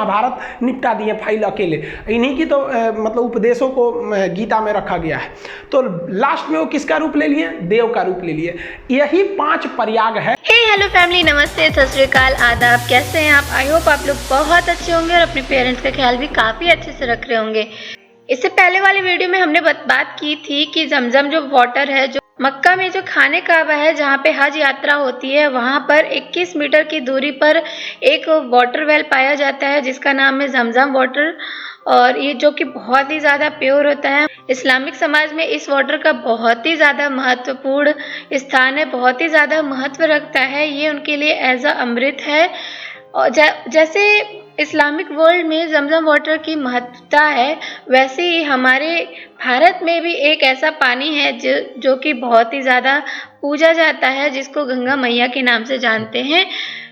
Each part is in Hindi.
महाभारत निपटा दिए फाइल अकेले। इन्हीं की तो मतलब उपदेशों को गीता में रखा गया है। तो लास्ट में वो किसका रूप ले लिए? देव का रूप ले लिए। यही 5 प्रयाग है। हेलो फैमिली, नमस्ते, सत श्री अकाल, आदाब। कैसे हैं आप? आई होप आप लोग बहुत अच्छे होंगे और अपने पेरेंट्स का ख्याल भी काफ़ी अच्छे से रख रहे होंगे। इससे पहले वाली वीडियो में हमने बात की थी कि जमजम जो वाटर है, जो मक्का में जो खाने काबा है जहाँ पे हज यात्रा होती है, वहाँ पर 21 मीटर की दूरी पर एक वाटर वेल पाया जाता है जिसका नाम है जमजम वाटर। और ये जो कि बहुत ही ज़्यादा प्योर होता है। इस्लामिक समाज में इस वाटर का बहुत ही ज़्यादा महत्वपूर्ण स्थान है, बहुत ही ज़्यादा महत्व रखता है। ये उनके लिए एज अ अमृत है। और जैसे इस्लामिक वर्ल्ड में जमजम वाटर की महत्वता है, वैसे ही हमारे भारत में भी एक ऐसा पानी है जो कि बहुत ही ज़्यादा पूजा जाता है, जिसको गंगा मैया के नाम से जानते हैं।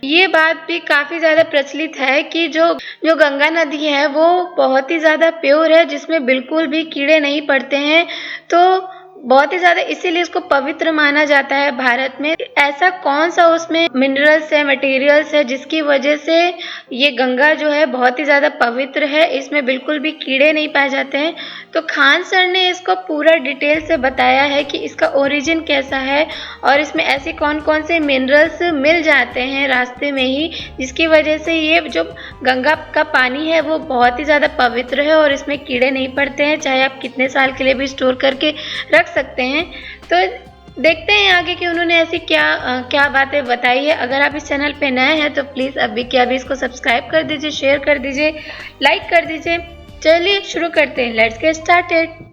ये बात भी काफ़ी ज़्यादा प्रचलित है कि जो गंगा नदी है वो बहुत ही ज़्यादा प्योर है, जिसमें बिल्कुल भी कीड़े नहीं पड़ते हैं। तो बहुत ही ज़्यादा इसीलिए इसको पवित्र माना जाता है भारत में। ऐसा कौन सा उसमें मिनरल्स है, मटेरियल्स है, जिसकी वजह से ये गंगा जो है बहुत ही ज़्यादा पवित्र है, इसमें बिल्कुल भी कीड़े नहीं पाए जाते हैं। तो खान सर ने इसको पूरा डिटेल से बताया है कि इसका ओरिजिन कैसा है और इसमें ऐसे कौन कौन से मिनरल्स मिल जाते हैं रास्ते में ही, जिसकी वजह से ये जो गंगा का पानी है वो बहुत ही ज़्यादा पवित्र है और इसमें कीड़े नहीं पड़ते हैं, चाहे आप कितने साल के लिए भी स्टोर करके रख सकते हैं। तो देखते हैं आगे कि उन्होंने ऐसी क्या बातें बताई है। अगर आप इस चैनल पे नए हैं तो प्लीज़ अभी के अभी इसको सब्सक्राइब कर दीजिए, शेयर कर दीजिए, लाइक कर दीजिए। चलिए शुरू करते हैं, लेट्स गेट स्टार्टेड।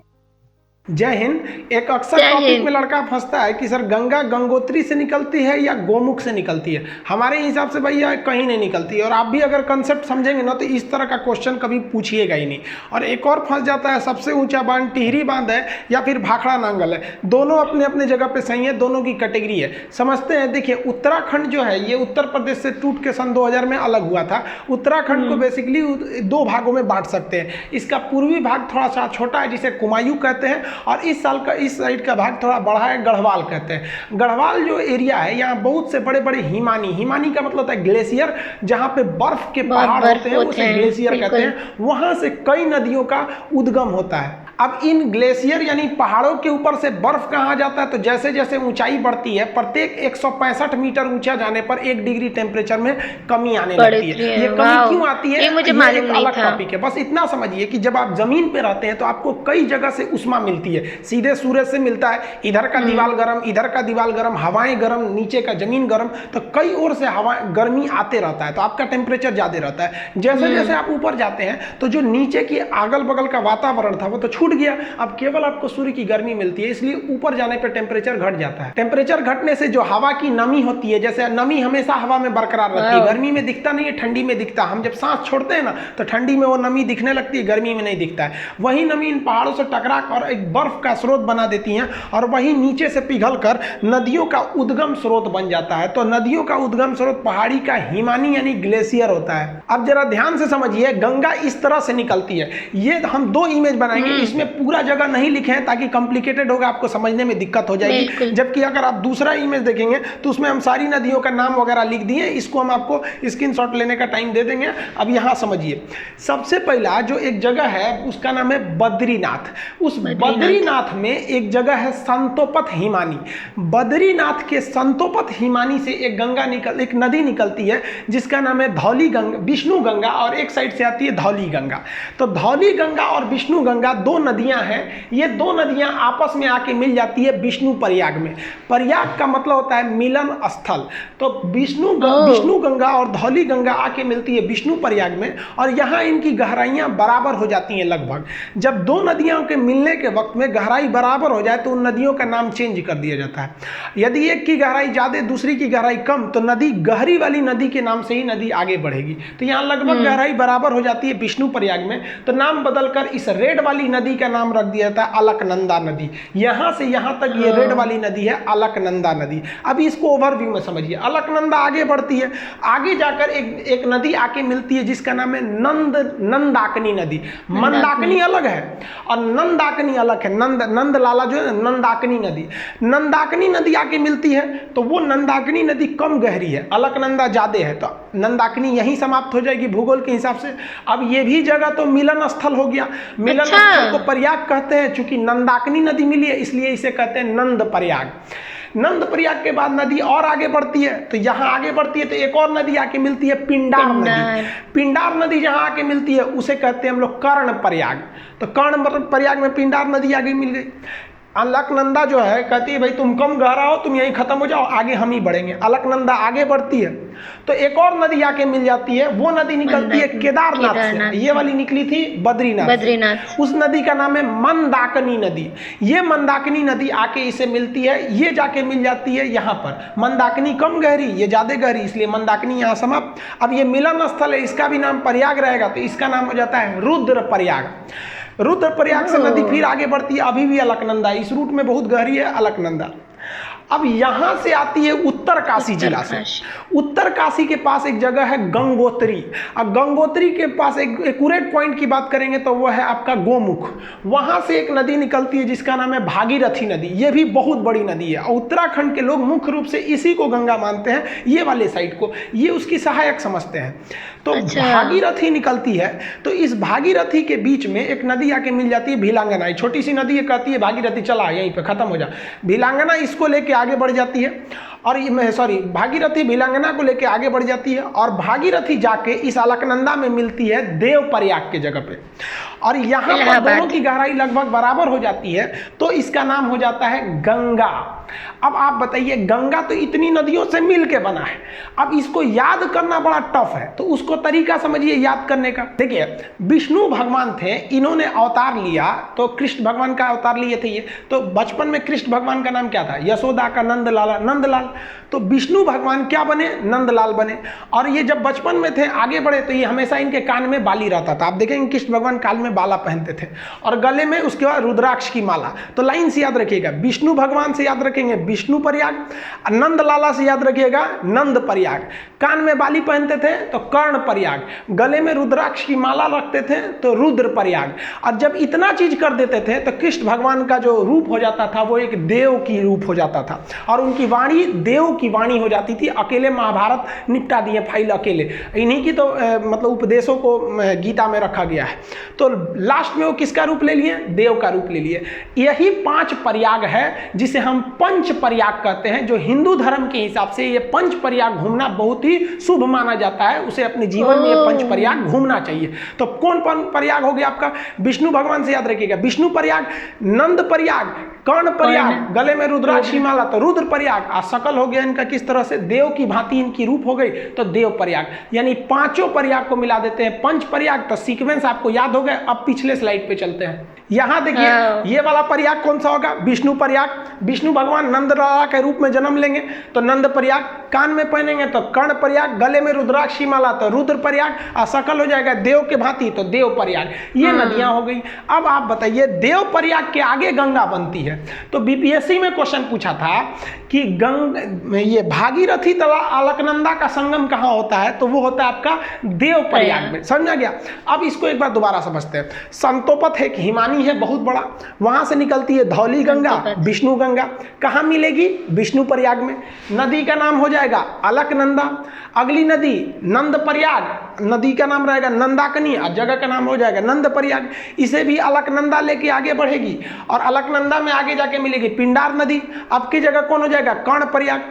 जय हिंद। एक अक्सर टॉपिक में लड़का फंसता है कि सर गंगा गंगोत्री से निकलती है या गोमुख से निकलती है। हमारे हिसाब से भैया कहीं नहीं निकलती है, और आप भी अगर कंसेप्ट समझेंगे ना तो इस तरह का क्वेश्चन कभी पूछिएगा ही नहीं। और एक और फंस जाता है, सबसे ऊंचा बांध टिहरी बांध है या फिर भाखड़ा नांगल है। दोनों अपने अपने जगह पे सही है, दोनों की कैटेगरी है। समझते हैं। देखिए उत्तराखंड जो है ये उत्तर प्रदेश से टूट के सन 2000 में अलग हुआ था। उत्तराखंड को बेसिकली 2 भागों में बांट सकते हैं। इसका पूर्वी भाग थोड़ा सा छोटा है जिसे कुमायूं कहते हैं, और इस साइड का भाग थोड़ा बड़ा है, गढ़वाल कहते हैं। गढ़वाल जो एरिया है यहाँ बहुत से बड़े बड़े हिमानी का मतलब होता है ग्लेशियर, जहाँ पे बर्फ के पहाड़ होते हैं उसे ग्लेशियर कहते हैं। वहां से कई नदियों का उद्गम होता है। अब इन ग्लेशियर यानी पहाड़ों के ऊपर से बर्फ कहाँ जाता है, तो जैसे जैसे ऊंचाई बढ़ती है प्रत्येक 165 मीटर ऊंचा जाने पर 1 डिग्री टेम्परेचर में कमी आने लगती है। ये कमी क्यों आती है, ये एक अलग टॉपिक है। बस इतना समझिए कि जब आप जमीन पे रहते हैं तो आपको कई जगह से उष्मा मिलती है। सीधे सूरज से मिलता है, इधर का दीवार गर्म, इधर का दीवार गर्म, हवाएं गर्म, नीचे का जमीन गर्म, तो कई ओर से हवा गर्मी आते रहता है, तो आपका टेम्परेचर ज्यादा रहता है। जैसे जैसे आप ऊपर जाते हैं तो जो नीचे की अगल बगल का वातावरण था वो तो छूट गया। अब केवल आपको सूर्य की गर्मी मिलती है, इसलिए ऊपर जाने पर टेम्परेचर घट जाता है। टेम्परेचर घटने से जो हवा की नमी होती है, जैसे नमी हमेशा हवा में बरकरार रहती है, गर्मी में दिखता नहीं है, ठंडी में दिखता। हम जब सांस छोड़ते हैं ना तो ठंडी में वो नमी दिखने लगती है, गर्मी में नहीं दिखता है। वही नमी इन पहाड़ों से टकरा कर एक बर्फ का स्रोत बना देती हैं, और वही नीचे से पिघल कर नदियों का उद्गम स्रोत बन जाता है। तो नदियों का उद्गम स्रोत पहाड़ी का हिमानी यानी ग्लेशियर होता है। अब जरा ध्यान से समझिए, गंगा इस तरह से निकलती है। ये हम 2 इमेज बनाएंगे, इसमें पूरा जगह नहीं लिखे हैं ताकि कॉम्प्लिकेटेड होगा, आपको समझने में दिक्कत हो जाएगी। जबकि अगर आप दूसरा इमेज देखेंगे तो उसमें हम सारी नदियों का नाम वगैरह लिख दिए, इसको हम आपको स्क्रीनशॉट लेने का टाइम दे देंगे। अब यहाँ समझिए, सबसे पहला जो एक जगह है उसका नाम है बद्रीनाथ। उस बद्रीनाथ में एक जगह है संतोपत हिमानी। बद्रीनाथ के संतोपत हिमानी से एक नदी निकलती है जिसका नाम है धौली गंगा, विष्णु गंगा, और एक साइड से आती है धौली गंगा। तो धौली गंगा और विष्णु गंगा 2 नदियां हैं। ये 2 नदियां आपस में आके मिल जाती है विष्णु प्रयाग में। प्रयाग का मतलब होता है मिलन स्थल। तो विष्णु गंगा और धौली गंगा आके मिलती है विष्णु प्रयाग में, और यहाँ इनकी गहराइयां बराबर हो जाती हैं लगभग। जब 2 नदियों के मिलने के वक्त में गहराई बराबर हो जाए तो उन नदियों का नाम चेंज कर दिया जाता है। यदि एक की गहराई ज्यादा दूसरी की गहराई कम तो नदी गहरी वाली नदी के नाम से ही नदी आगे बढ़ेगी। तो यहाँ लगभग गहराई बराबर हो जाती है विष्णु प्रयाग में, तो नाम बदलकर इस रेड वाली नदी नदी का नाम रख दिया जाता है अलकनंदा नदी। यहाँ से यहाँ तक ये रेड वाली नदी है अलकनंदा नदी। अभी इसको ओवरव्यू में समझिए। अलकनंदा आगे बढ़ती है, आगे जाकर एक नदी आके मिलती है जिसका नाम है नंदाकिनी नदी। मंदाकिनी अलग है और नंदाकिनी अलग है। नंदलाला जो है नंदाकिनी नदी, नंदाकिनी नदी आके मिलती है तो वो नंदाकिनी नदी कम गहरी है, अलकनंदा ज्यादा है, तो नंदाकिनी यहीं समाप्त हो जाएगी भूगोल के हिसाब से। अब ये भी जगह तो मिलन स्थल हो गया। मिलन स्थल को प्रयाग कहते हैं, चूंकि नंदाकिनी नदी मिली है इसलिए इसे कहते हैं नंद प्रयाग। नंद प्रयाग के बाद नदी और आगे बढ़ती है, तो यहाँ आगे बढ़ती है तो एक और नदी आके मिलती है पिंडार नदी। पिंडार नदी जहाँ आके मिलती है उसे कहते हैं हम लोग कर्ण प्रयाग। तो कर्ण प्रयाग में पिंडार नदी आगे मिल गई। अलकनंदा जो है कहती है भाई तुम कम गहरा हो, तुम यहीं खत्म हो जाओ, आगे हम ही बढ़ेंगे। अलकनंदा आगे बढ़ती है तो एक और नदी आके मिल जाती है, वो नदी निकलती है केदारनाथ से। ये वाली निकली थी बद्रीनाथ। उस नदी का नाम है मंदाकिनी नदी। ये मंदाकिनी नदी आके इसे मिलती है, ये जाके मिल जाती है यहाँ पर। मंदाकिनी कम गहरी, ये ज्यादा गहरी, इसलिए मंदाकिनी यहाँ समाप्त। अब ये मिलन स्थल है, इसका भी नाम प्रयाग रहेगा, तो इसका नाम हो जाता है रुद्र प्रयाग। रुद्र प्रयाग से नदी फिर आगे बढ़ती है, अभी भी अलकनंदा, इस रूट में बहुत गहरी है अलकनंदा। अब यहाँ से आती है उत्तर काशी जिला से। उत्तर काशी के पास एक जगह है गंगोत्री। अब गंगोत्री के पास एक एक्यूरेट पॉइंट की बात करेंगे तो वो है आपका गोमुख। वहाँ से एक नदी निकलती है जिसका नाम है भागीरथी नदी। ये भी बहुत बड़ी नदी है। उत्तराखंड के लोग मुख्य रूप से इसी को गंगा मानते हैं, ये वाले साइड को, ये उसकी सहायक समझते हैं। तो भागीरथी निकलती है, तो इस भागीरथी के बीच में एक नदी आके मिल जाती है भिलांगना। छोटी सी नदी है, कहती है भागीरथी चला यहीं पे खत्म हो जा। भिलांगना इसको लेके आगे बढ़ जाती है और भागीरथी भिलांगना को लेके आगे बढ़ जाती है और भागीरथी जाके इस अलकनंदा में मिलती है देव प्रयाग के जगह पे। और यहाँ पर दोनों की गहराई लगभग बराबर हो जाती है, तो इसका नाम हो जाता है गंगा। अब आप बताइए, गंगा तो इतनी नदियों से मिल के बना है, अब इसको याद करना बड़ा टफ है, तो उसको तरीका समझिए याद करने का। देखिए, विष्णु भगवान थे, इन्होंने अवतार लिया, तो कृष्ण भगवान का अवतार लिए थे ये। तो बचपन में कृष्ण भगवान का नाम क्या था? यशोदा का नंदलाल। तो विष्णु भगवान क्या बने? नंदलाल बने। और ये जब बचपन में थे, आगे बढ़े, तो ये हमेशा इनके कान में बाली रहता था। आप देखेंगे कृष्ण भगवान कान में बाला पहनते थे और गले में उसके बाद रुद्राक्ष की माला। तो लाइन से याद रखिएगा, विष्णु भगवान से याद रखेंगे विष्णु प्रयाग, नंदलाला से याद रखिएगा नंद प्रयाग। कान में बाली पहनते थे तो कर्ण प्रयाग, गले में रुद्राक्ष की माला रखते थे तो रुद्र प्रयाग। और जब इतना चीज कर देते थे तो कृष्ण भगवान का जो रूप हो जाता था वो एक देव की रूप हो जाता था और उनकी वाणी देव की वाणी हो जाती थी। अकेले महाभारत निपटा दिए फाइल अकेले, इन्हीं की तो मतलब उपदेशों को गीता में रखा गया है। तो लास्ट में वो किसका रूप ले लिए? देव का रूप ले लिए। यही 5 प्रयाग है जिसे हम पंच प्रयाग कहते हैं। जो हिंदू धर्म के हिसाब से ये पंच प्रयाग घूमना बहुत ही शुभ माना जाता है, उसे अपने जीवन में ये पंच प्रयाग घूमना चाहिए। तो कौन प्रयाग हो गया आपका? विष्णु भगवान से याद रखिएगा विष्णु प्रयाग, नंद प्रयाग, कर्ण प्रयाग, गले में रुद्राक्ष की माला तो रुद्र प्रयाग, और सकल हो गया इनका किस तरह से देव की भांति इनकी रूप हो गई तो देव प्रयाग। यानी 5 प्रयाग को मिला देते हैं पंच प्रयाग। तो सीक्वेंस आपको याद हो गया। अब पिछले स्लाइड पे चलते हैं। यहाँ देखिए, ये वाला प्रयाग कौन सा होगा? विष्णु प्रयाग। विष्णु भगवान नंदलाला के रूप में जन्म लेंगे तो नंद प्रयाग, कान में पहनेंगे तो कर्ण प्रयाग, गले में रुद्राक्ष की माला तो रुद्र प्रयाग, और सकल हो जाएगा देव के भांति तो देव प्रयाग। ये नदियां हो गई। अब आप बताइए, देव प्रयाग के आगे गंगा बनती है। तो बीपीएससी में क्वेश्चन पूछा था कि ये भागीरथी तला अलकनंदा का संगम कहाँ होता है? तो वो होता है आपका देव प्रयाग में। समझ आ गया? अब इसको एक बार दोबारा समझते हैं। संतोपत है, हिमानी है बहुत बड़ा, वहां से निकलती है धौली गंगा, विष्णु गंगा। कहाँ मिलेगी? विष्णु प्रयाग में। नदी का नाम हो जाएगा अलकनंदा। अगली नदी नंद प्रयाग, नदी का नाम रहेगा नंदाकिनी और जगह का नाम हो जाएगा नंद प्रयाग। इसे भी अलकनंदा लेके आगे बढ़ेगी और अलकनंदा में आगे जाके मिलेगी पिंडार नदी। अब की जगह कौन हो जाएगा? कर्ण प्रयाग।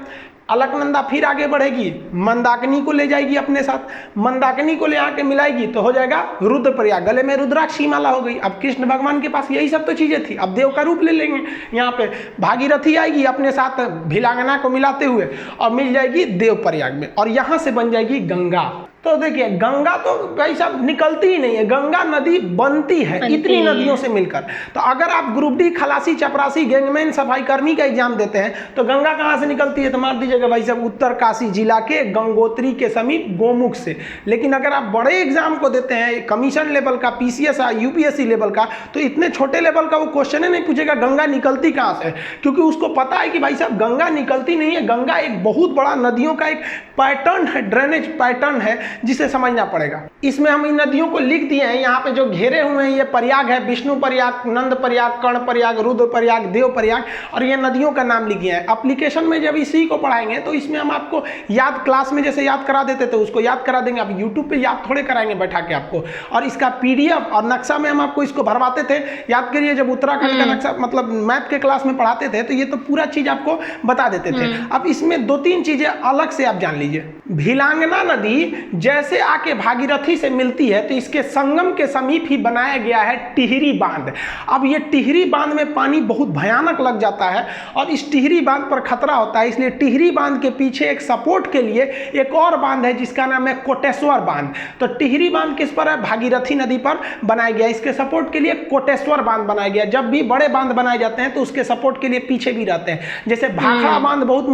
अलकनंदा फिर आगे बढ़ेगी, मंदाकिनी को ले जाएगी अपने साथ, मंदाकिनी को ले आके मिलाएगी तो हो जाएगा रुद्र प्रयाग। गले में रुद्राक्ष की माला हो गई। अब कृष्ण भगवान के पास यही सब तो चीजें थी, अब देव का रूप ले लेंगे। यहाँ पे भागीरथी आएगी अपने साथ भिलांगना को मिलाते हुए और मिल जाएगी देव प्रयाग में, और यहाँ से बन जाएगी गंगा। तो देखिए गंगा तो भाई साहब निकलती ही नहीं है, गंगा नदी बनती है इतनी नदियों से मिलकर। तो अगर आप ग्रुप डी खलासी चपरासी गैंगमैन सफाई कर्मी का एग्जाम देते हैं तो गंगा कहाँ से निकलती है, तो मार दीजिएगा भाई साहब उत्तरकाशी जिला के गंगोत्री के समीप गोमुख से। लेकिन अगर आप बड़े एग्जाम को देते हैं कमीशन लेवल का, पीसीएस यूपीएससी लेवल का, तो इतने छोटे लेवल का वो क्वेश्चन ही नहीं पूछेगा गंगा निकलती कहाँ से, क्योंकि उसको पता है कि भाई साहब गंगा निकलती नहीं है, गंगा एक बहुत बड़ा नदियों का एक पैटर्न है, ड्रेनेज पैटर्न है जिसे समझना पड़ेगा। इसमें हम इन नदियों को लिख दिए हैं, यहाँ पे जो घेरे हुए हैं ये प्रयाग है, विष्णु प्रयाग, नंद प्रयाग, कर्ण प्रयाग, रुद्र प्रयाग, देव प्रयाग, और ये नदियों का नाम लिखे हैं। एप्लीकेशन में जब इसी को पढ़ाएंगे तो इसमें हम आपको याद क्लास में जैसे याद करा देते थे उसको याद करा देंगे, अब यूट्यूब पे याद थोड़े कराएंगे बैठा के आपको। और इसका पीडीएफ और नक्शा में हम आपको इसको भरवाते थे, याद करिए जब उत्तराखंड का नक्शा मतलब मैप के क्लास में पढ़ाते थे तो ये तो पूरा चीज आपको बता देते थे। अब इसमें 2-3 चीजें अलग से आप जान लीजिए। भिलांगना नदी जैसे आके भागीरथी से मिलती है तो इसके संगम के समीप ही बनाया गया है टिहरी बांध। अब ये टिहरी बांध में पानी बहुत भयानक लग जाता है और इस टिहरी बांध पर खतरा होता है, इसलिए टिहरी बांध के पीछे एक सपोर्ट के लिए एक और बांध है जिसका नाम है कोटेश्वर बांध। तो टिहरी बांध किस पर है, भागीरथी नदी पर बनाया गया, इसके सपोर्ट के लिए कोटेश्वर बांध बनाया गया। जब भी बड़े बांध बनाए जाते हैं तो उसके सपोर्ट के लिए पीछे भी रहते हैं, जैसे भाखड़ा बांध बहुत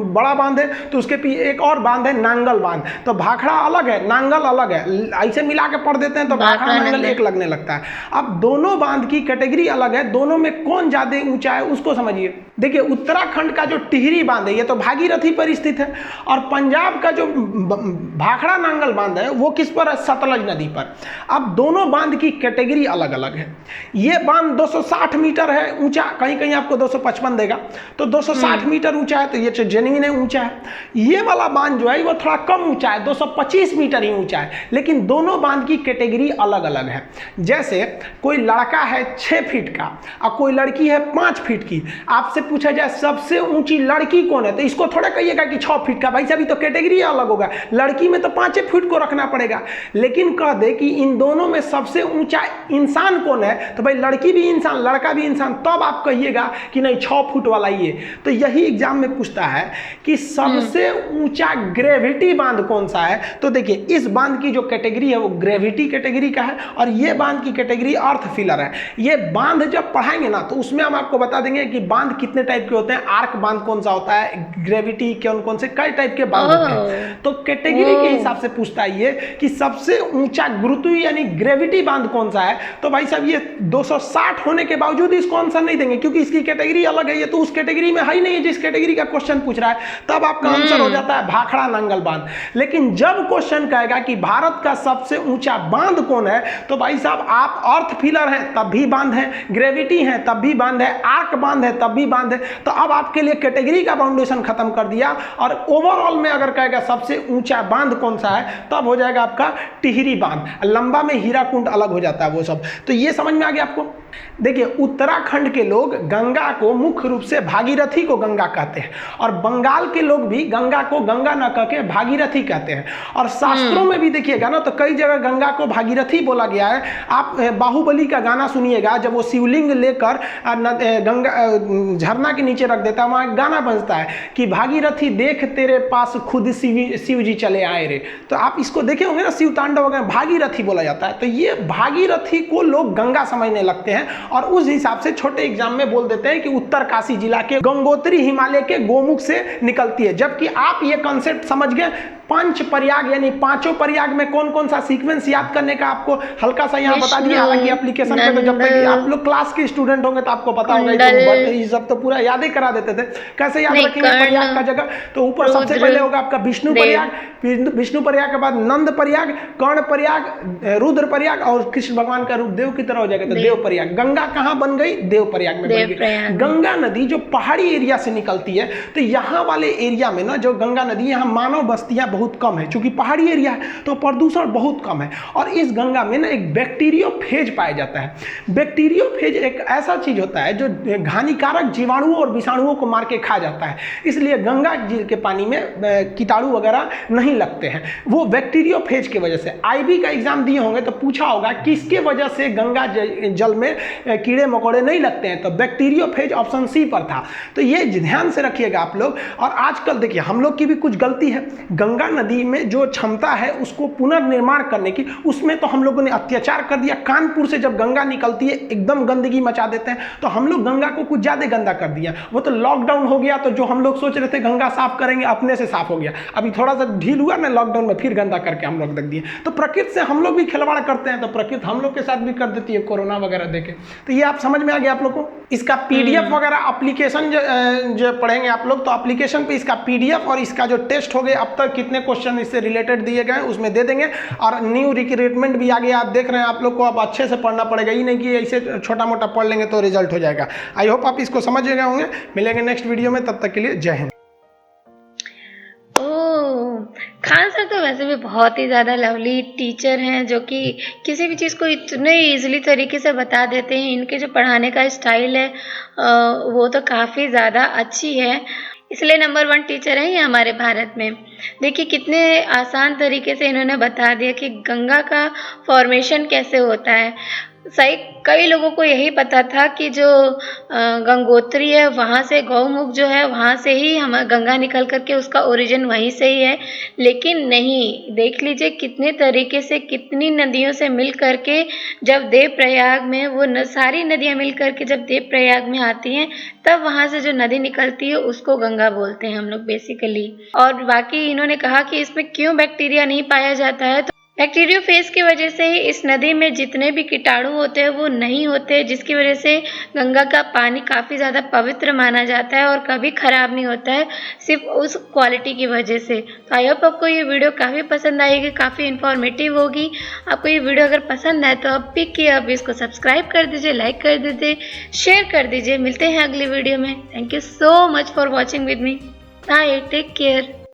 बड़ा बांध है तो उसके पीछे एक और बांध है नांगल बांध। तो भाखड़ा अलग है, नांगल अलग है, ऐसे मिला के पढ़ देते हैं तो भाखड़ा नांगल एक लगने लगता है। अब दोनों बांध की कैटेगरी अलग है, दोनों में कौन ज्यादा ऊंचा है उसको समझिए। देखिए उत्तराखंड का जो टिहरी बांध है ये तो भागीरथी पर स्थित है, और पंजाब का जो भाखड़ा नांगल बांध है वो किस पर है, सतलज नदी पर। अब दोनों बांध की कैटेगरी अलग अलग है। ये बांध 260 मीटर है ऊंचा, कहीं कहीं आपको 255 देगा, तो 260 मीटर ऊंचा है, तो ये जेन्युइन है ऊंचा है। ये वाला बांध जो है वो थोड़ा कम ऊंचा है, 225 मीटर ही ऊंचा है, लेकिन दोनों बांध की कैटेगरी अलग अलग है। जैसे कोई लड़का है 6 फीट का और कोई लड़की है 5 फीट की, आपसे पूछा जाए सबसे ऊंची लड़की कौन है तो इसको थोड़ा कहिएगा कि 6 फीट का, भाई साहब तो कैटेगरी अलग होगा, लड़की में तो 5 फीट को रखना पड़ेगा। लेकिन कह दे कि इन दोनों में सबसे ऊंचा इंसान कौन है तो भाई लड़की भी इंसान लड़का भी इंसान, तब आप कहिएगा कि नहीं 6 फुट वाला ये। तो यही एग्जाम में पूछता है कि सबसे ऊंचा ग्रेविटी बांध कौन सा है, तो देखिए इस बांध की जो कैटेगरी है वो ग्रेविटी कैटेगरी का है और ये बांध की कैटेगरी अर्थ फिलर है। ये बांध जब पढ़ाएंगे ना तो उसमें हम आपको बता देंगे कि बांध कितने टाइप के होते हैं, आर्क बांध कौन सा होता है, ग्रेविटी कौन कौन से कई टाइप के बांध होते हैं। तो कैटेगरी के हिसाब से पूछता है ये कि सबसे ऊंचा गुरुत्व यानी ग्रेविटी बांध कौन सा है, तो भाई साहब ये 260 होने के बावजूद इसको आंसर नहीं देंगे क्योंकि इसकी कैटेगरी अलग है, ये तो उस कैटेगरी में है ही नहीं है जिस कैटेगरी का क्वेश्चन पूछ रहा है, तब आपका आंसर हो जाता है भाखड़ा नांगल बांध। लेकिन जब क्वेश्चन कहेगा कि भारत का सबसे ऊंचा बांध कौन है तो भाई साहब आप अर्थ फिलर हैं तब भी बांध है, ग्रेविटी है तब भी बांध है, आर्क बांध है तब भी बांध है। तो अब आपके लिए कैटेगरी का फाउंडेशन खत्म कर दिया और ओवरऑल में अगर कहेगा सबसे ऊंचा बांध कौन सा है तब हो जाएगा आपका टिहरी बांध, लंबा में हीराकुंड अलग हो जाता है वो सब। तो ये समझ में आ गया आपको। देखिए उत्तराखंड के लोग गंगा को मुख्य रूप से भागीरथी को गंगा कहते हैं और बंगाल के लोग भी गंगा को गंगा न कह के भागीरथी कहते हैं। और शास्त्रों में भी देखिएगा ना तो कई जगह गंगा को भागीरथी बोला गया है। आप बाहुबली का गाना सुनिएगा, जब वो शिवलिंग लेकर गंगा झरना के नीचे रख देता है, वहाँ गाना बजता है कि भागीरथी देख तेरे पास खुद शिव जी चले आए रे। तो आप इसको देखे होंगे ना, शिव तांडव वगैरह भागीरथी बोला जाता है। तो ये भागीरथी को लोग गंगा समझने लगते हैं और उस हिसाब से छोटे एग्जाम में बोल देते हैं कि उत्तरकाशी जिला के गंगोत्री हिमालय के गोमुख से निकलती है। जबकि आप ये कॉन्सेप्ट समझ गए, पंच प्रयाग यानी पांचों प्रयाग में कौन कौन सा सीक्वेंस याद करने का आपको हल्का सा यहाँ बता दिया। हालांकि एप्लीकेशन पे तो जब तक आप लोग क्लास के स्टूडेंट होंगे तो आपको पता होगा, ये सब तो पूरा याद ही करा देते थे। कैसे याद रखेंगे प्रयाग का जगह, तो ऊपर सबसे पहले होगा आपका विष्णु प्रयाग, विष्णु प्रयाग के बाद नंद प्रयाग, कर्ण प्रयाग, रुद्र प्रयाग और कृष्ण भगवान का रूप देव की तरह हो जाएगा तो देव प्रयाग। गंगा कहाँ बन गई, देव प्रयाग में बन गई। गंगा नदी जो पहाड़ी एरिया से निकलती है तो यहाँ वाले एरिया में ना जो गंगा नदी, यहाँ मानव बस्तियां बहुत कम है, क्योंकि पहाड़ी एरिया है तो प्रदूषण बहुत कम है। और इस गंगा में ना एक बैक्टीरियोफेज पाया जाता है। बैक्टीरियोफेज एक ऐसा चीज होता है जो हानिकारक जीवाणुओं और विषाणुओं को मार के खा जाता है, इसलिए गंगा जी के पानी में कीटाणु वगैरह नहीं लगते हैं, वो बैक्टीरियोफेज की वजह से। आईबी का एग्जाम दिए होंगे तो पूछा होगा किसके वजह से गंगा जल में कीड़े मकोड़े नहीं लगते हैं, तो बैक्टीरियोफेज ऑप्शन सी पर था। तो ये ध्यान से रखिएगा आप लोग। और आजकल देखिए हम लोग की भी कुछ गलती है, गंगा नदी में जो क्षमता है उसको पुनर्निर्माण करने की, उसमें तो हम लोगों ने अत्याचार कर दिया। कानपुर से जब गंगा निकलती है एकदम गंदगी मचा देते हैं, तो हम लोग गंगा को कुछ ज़्यादा गंदा कर दिया। वो तो लॉकडाउन हो गया, तो जो हम लोग सोच रहे थे गंगा साफ करेंगे अपने से साफ हो गया। अभी थोड़ा सा ढील हुआ ना लॉकडाउन में, फिर गंदा करके हम लोग रख दिए। तो प्रकृति से हम लोग भी खिलवाड़ करते हैं, तो प्रकृति हम लोग के साथ भी कर देती है कोरोना वगैरह देके। तो ये आप समझ में आ गया आप लोग को। इसका पीडीएफ वगैरह एप्लीकेशन जो पढ़ेंगे आप लोग, तो एप्लीकेशन पे इसका पीडीएफ और इसका जो टेस्ट हो गए अब तक कितने क्वेश्चन इससे रिलेटेड दिए गए उसमें दे देंगे। और न्यू रिक्रूटमेंट भी आ गया, आप देख रहे हैं। आप लोग को अब अच्छे से पढ़ना पड़ेगा, ये नहीं कि ऐसे छोटा मोटा पढ़ लेंगे तो रिजल्ट हो जाएगा। आई होप आप इसको समझ गए होंगे। मिलेंगे नेक्स्ट वीडियो में, तब तक के लिए जय हिंद। खान सर तो वैसे भी बहुत ही ज़्यादा लवली टीचर हैं, जो कि किसी भी चीज़ को इतने इजीली तरीके से बता देते हैं। इनके जो पढ़ाने का स्टाइल है वो तो काफ़ी ज़्यादा अच्छी है, इसलिए नंबर 1 टीचर हैं ये हमारे भारत में। देखिए कितने आसान तरीके से इन्होंने बता दिया कि गंगा का फॉर्मेशन कैसे होता है। सही, कई लोगों को यही पता था कि जो गंगोत्री है वहाँ से, गौमुख जो है वहाँ से ही हम गंगा निकल करके उसका ओरिजिन वहीं से ही है, लेकिन नहीं। देख लीजिए कितने तरीके से, कितनी नदियों से मिल करके जब देवप्रयाग में वो सारी नदियाँ मिल करके जब देवप्रयाग में आती हैं, तब वहाँ से जो नदी निकलती है उसको गंगा बोलते हैं हम लोग बेसिकली। और बाकी इन्होंने कहा कि इसमें क्यों बैक्टीरिया नहीं पाया जाता है, तो बैक्टीरियोफेज की वजह से ही इस नदी में जितने भी कीटाणु होते हैं वो नहीं होते, जिसकी वजह से गंगा का पानी काफ़ी ज़्यादा पवित्र माना जाता है और कभी ख़राब नहीं होता है, सिर्फ उस क्वालिटी की वजह से। तो आई होप आपको ये वीडियो काफ़ी पसंद आएगी, काफ़ी इन्फॉर्मेटिव होगी। आपको ये वीडियो अगर पसंद आए तो अब पिक किया, अब इसको सब्सक्राइब कर दीजिए, लाइक कर दीजिए, शेयर कर दीजिए। मिलते हैं अगली वीडियो में। Thank you so much for watching with me. Bye, take care.